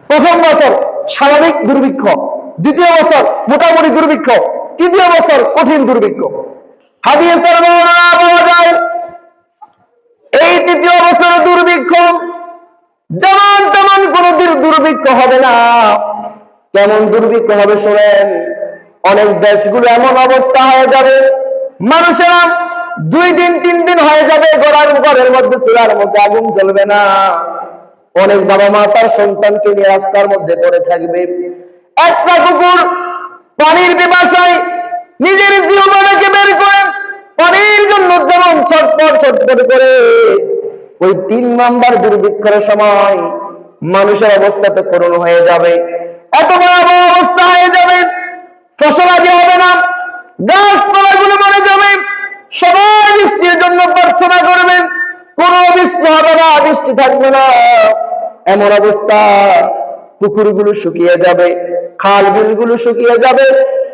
প্রথম বছর স্বাভাবিক দুর্ভিক্ষ, দ্বিতীয় বছর মোটামুটি দুর্ভিক্ষ, তৃতীয় বছর কঠিন দুর্ভিক্ষ। হাদিসের বর্ণনা পাওয়া যায় এই তৃতীয় বছর দুর্ভিক্ষ যেমন তেমন কোন দুর্ভিক্ষ হবে না। কেমন দুর্ভিক্ষ হবে শোনেন। অনেক দেশগুলো এমন অবস্থা হয়ে যাবে, মানুষেরা 2 দিন 3 দিন হয়ে যাবে ঘরের মধ্যে চুলার মধ্যে আগুন জ্বলবে না। অনেক বাবা মা তার সন্তানকে নিয়ে রাস্তার মধ্যে পড়ে থাকবে। একটা কুকুর পানির পিপাসায় নিজের জীবনকে বের করে পানির জন্য যেমন ছটফট করে, ওই 3 নাম্বার দুর্ভিক্ষের সময় মানুষের অবস্থা তো করুণ হয়ে যাবে। এত ভয়াবহ অবস্থা হয়ে যাবে, ফসলাদি হবে না, গাছপালাগুলো মরে যাবে। সবাই বৃষ্টির জন্য প্রার্থনা করবেন, কোন বৃষ্টি হবে না, বৃষ্টি থাকবে না। এমন অবস্থা, পুকুরগুলো শুকিয়ে যাবে, খাল বিলগুলো শুকিয়ে যাবে,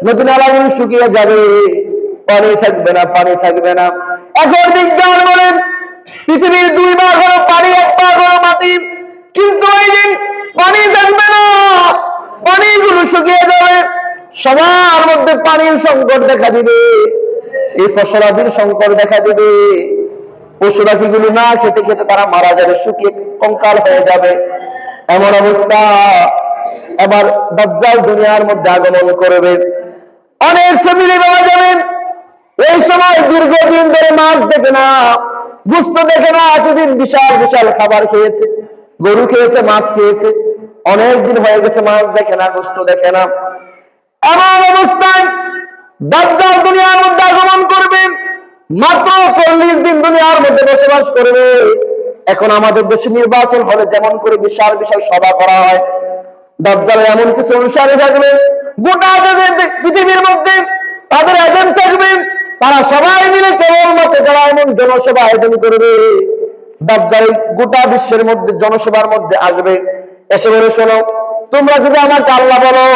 নদী নালাগুলো শুকিয়ে যাবে, পানি থাকবে না, পানি থাকবে না। এখন বিজ্ঞান বলেন পৃথিবীর 2 ভাগ হলো পানি, 1 ভাগ হলো মাটি। কিন্তু ওই দিন পানি থাকবে না, পানিগুলো শুকিয়ে যাবে, সবার মধ্যে পানির সংকট দেখা দিবে, এই ফসলাদির সংকট দেখা দিবে। পশু পাখিগুলো না খেতে খেতে তারা মারা যাবে, শুকিয়ে কঙ্কাল হয়ে যাবে। এমন অবস্থা। এবার দাজ্জাল দুনিয়ার মধ্যে আগমন করবে। অনেক ফ্যামিলি পাওয়া যাবেন এই সময় দীর্ঘদিন ধরে মাছ দেখে না, গোশত দেখে না, এতদিন বিশাল বিশাল খাবার খেয়েছে, গরু খেয়েছে, মাছ খেয়েছে, অনেকদিন হয়ে গেছে মাছ দেখে না, গোশত দেখে না। এমন অবস্থায় দাজ্জাল দুনিয়ার মধ্যে আগমন করবে। মাত্র 40 দিন দুনিয়ার মধ্যে বসবাস করবে। এখন আমাদের দেশে নির্বাচন হলে যেমন করে বিশাল বিশাল সভা করা হয়, দাজ্জালের এমন কিছু অনুসারী থাকবে গোটা পৃথিবীর মধ্যে, তাদের এজেন্ট থাকবে, তারা সবাই মিলে কেবলমাত্র যারা এমন জনসভা আয়োজন করবে। দাজ্জাল গোটা বিশ্বের মধ্যে জনসভার মধ্যে আসবে, এসে বলে শোনো, তোমরা যদি আমাকে আল্লাহ বলো,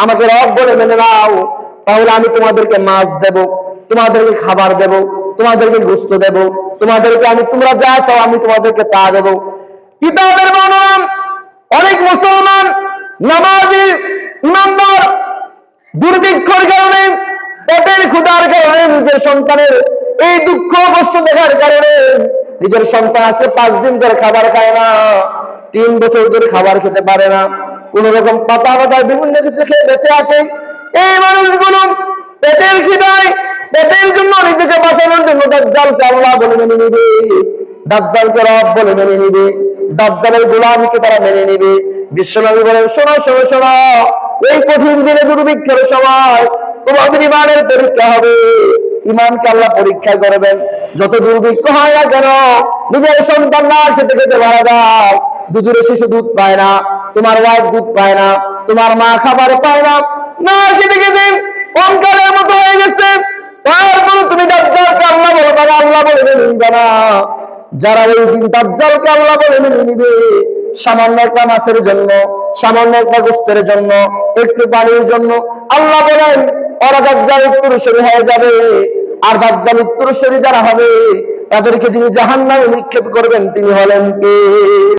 আমাকে রব বলে মেনে নাও, তাহলে আমি তোমাদেরকে মাছ দেব, তোমাদেরকে খাবার দেব, তোমাদেরকে গোশত দেব, তোমাদেরকে আমি তোমরা যা চাও আমি তোমাদেরকে তা দেব। কিতাবের বর্ণনা অনেক মুসলমান নামাজি ইমানদার দুর্ভিক্ষের কারণে, পেটের ক্ষুধার কারণে, নিজের সন্তানের এই দুঃখ কষ্ট দেখার কারণে নিজের সন্তান আজকে 5 দিন ধরে খাবার খায় না, 3 বছর ধরে খাবার খেতে পারে না, কোন রকম পাতা পাতা বিভিন্ন কিছু খেয়ে বেঁচে আছে। এই মানুষগুলো পেটের খিদায়, পেটের জন্য নিজেকে বাঁচানোর জন্য দাজ্জালকে আল্লাহ বলে মেনে নিবে, দাজ্জালকে রব বলে মেনে নিবে, দাজ্জালের গোলামকে তারা মেনে নিবে। বিশ্বনবী বলেন, শোনো শোনো শোনো, এই কঠিন দিনে দুর্ভিক্ষের সময় তোমাদের ইমানের পরীক্ষা হবে, ইমানকে আল্লাহ পরীক্ষা করবেন। যত দুর্ভিক্ষ হয় না কেন, নিজের সন্তান না খেতে খেতে মারা যায়, দুধের শিশু দুধ পায় না, তোমার ওয়াইফ দুধ পায় না, তোমার মা খাবার পায় না, না খেতে খেতে কঙ্কালের মতো হয়ে গেছে, তারপরে তুমি দাজ্জালকে আল্লাহ বলো, তারা আল্লাহ বলে মেনে নিবে না। যারা ওই দিন দাজ্জালকে আল্লাহ বলে মেনে নিবে, সামান্য একটা মাছের জন্য, সামান্য একটা গোশতের জন্য, একটু পানির জন্য, আল্লাহ বলেন ওরা দাজ্জাল উত্তরসূরি হয়ে যাবে। আর দাজ্জাল উত্তরসূরি যারা হবে তাদেরকে যিনি জাহান্নামে নিক্ষেপ করবেন তিনি হলেন কে?